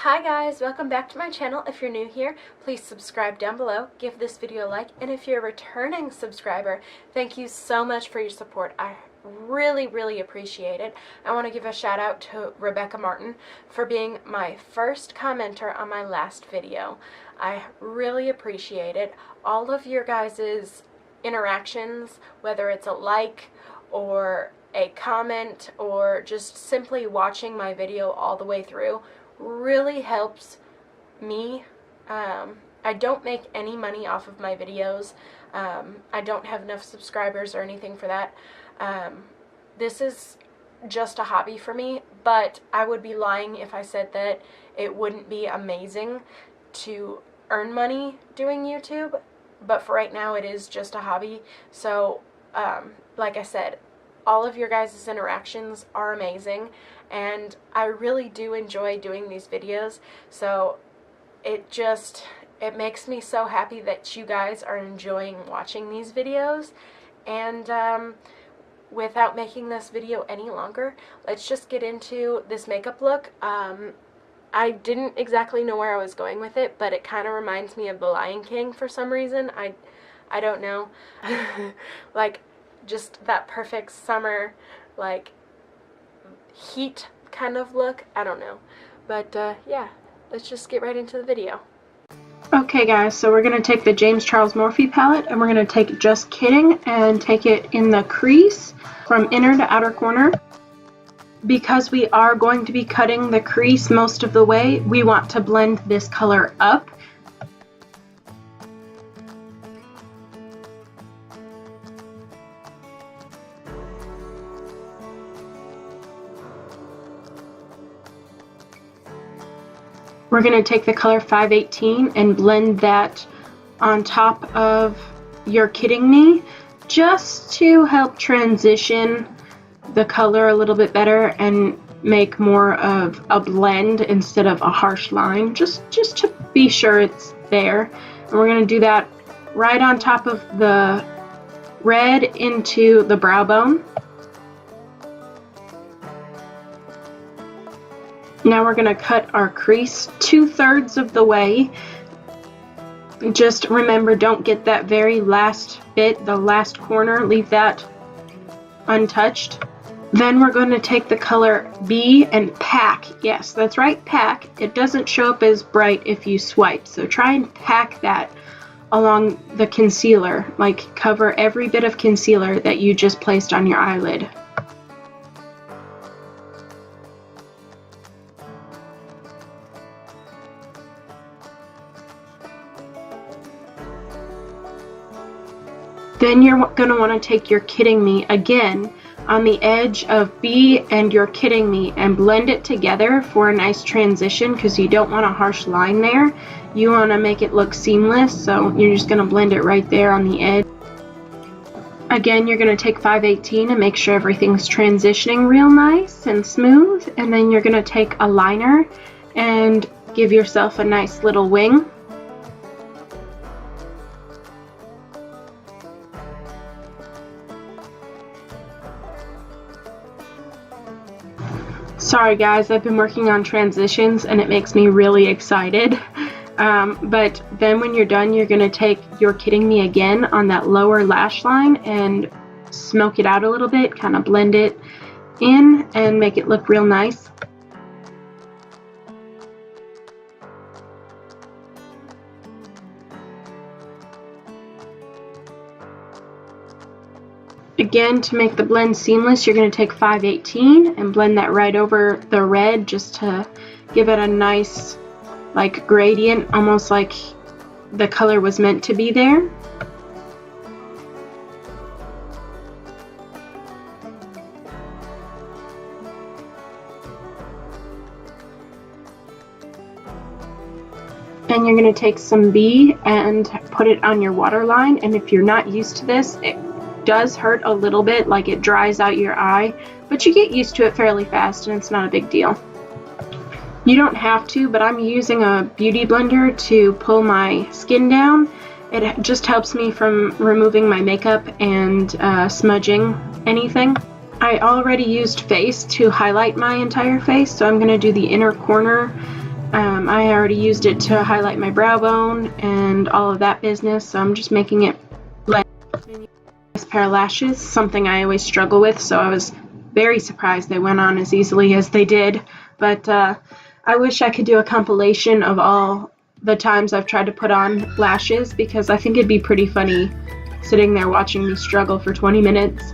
Hi guys, welcome back to my channel. If you're new here, please subscribe down below, give this video a like, and if you're a returning subscriber, thank you so much for your support. I really appreciate it. I want to give a shout out to Rebecca Martin for being my first commenter on my last video. I really appreciate it. All of your guys' interactions, whether it's a like or a comment or just simply watching my video all the way through, really helps me. I don't make any money off of my videos. I don't have enough subscribers or anything for that. This is just a hobby for me, but I would be lying if I said that it wouldn't be amazing to earn money doing YouTube, but for right now it is just a hobby. So like I said, all of your guys' interactions are amazing, and I really do enjoy doing these videos, so it makes me so happy that you guys are enjoying watching these videos. And without making this video any longer, let's just get into this makeup look. I didn't exactly know where I was going with it, but it kind of reminds me of The Lion King for some reason. I don't know. Like, just that perfect summer, like, heat kind of look. I don't know. But yeah, let's just get right into the video. Okay guys, so we're going to take the James Charles Morphe palette, and we're going to take Just Kidding and take it in the crease from inner to outer corner. Because we are going to be cutting the crease most of the way, we want to blend this color up. We're going to take the color 518 and blend that on top of You're Kidding Me, just to help transition the color a little bit better and make more of a blend instead of a harsh line, just to be sure it's there. And we're going to do that right on top of the red into the brow bone. Now we're going to cut our crease 2/3 of the way. Just remember, don't get that very last bit, the last corner, leave that untouched. Then we're going to take the color B and pack. Yes, that's right, pack. It doesn't show up as bright if you swipe, so try and pack that along the concealer, like cover every bit of concealer that you just placed on your eyelid. Then you're going to want to take You're Kidding Me again on the edge of B and You're Kidding Me and blend it together for a nice transition, because you don't want a harsh line there. You want to make it look seamless, so you're just going to blend it right there on the edge. Again, you're going to take 518 and make sure everything's transitioning real nice and smooth, and then you're going to take a liner and give yourself a nice little wing. Sorry guys, I've been working on transitions and it makes me really excited. But then when you're done, you're going to take You're Kidding Me again on that lower lash line and smoke it out a little bit, kind of blend it in and make it look real nice. Again, to make the blend seamless, you're going to take 518 and blend that right over the red, just to give it a nice, like, gradient, almost like the color was meant to be there. And you're going to take some B and put it on your waterline, and if you're not used to this, it does hurt a little bit, like it dries out your eye, but you get used to it fairly fast and it's not a big deal. You don't have to, but I'm using a beauty blender to pull my skin down. It just helps me from removing my makeup and smudging anything. I already used face to highlight my entire face, so I'm going to do the inner corner I already used it to highlight my brow bone and all of that business, so I'm just making it blend. This pair of lashes, something I always struggle with, so I was very surprised they went on as easily as they did. But I wish I could do a compilation of all the times I've tried to put on lashes, because I think it'd be pretty funny sitting there watching me struggle for 20 minutes.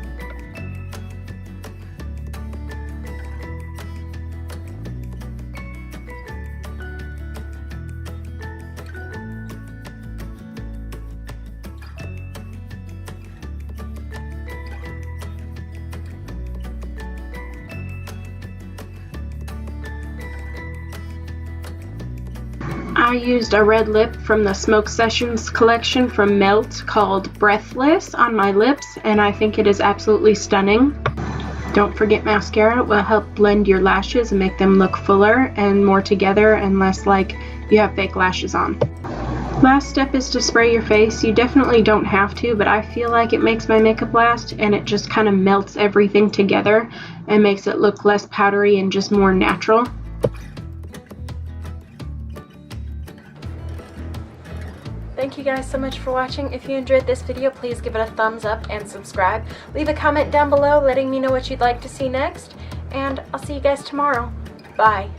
I used a red lip from the Smoke Sessions collection from Melt called Breathless on my lips, and I think it is absolutely stunning. Don't forget mascara. It will help blend your lashes and make them look fuller and more together and less like you have fake lashes on. Last step is to spray your face. You definitely don't have to, but I feel like it makes my makeup last, and it just kind of melts everything together and makes it look less powdery and just more natural. Thank you guys so much for watching. If you enjoyed this video, please give it a thumbs up and subscribe. Leave a comment down below letting me know what you'd like to see next, and I'll see you guys tomorrow. Bye.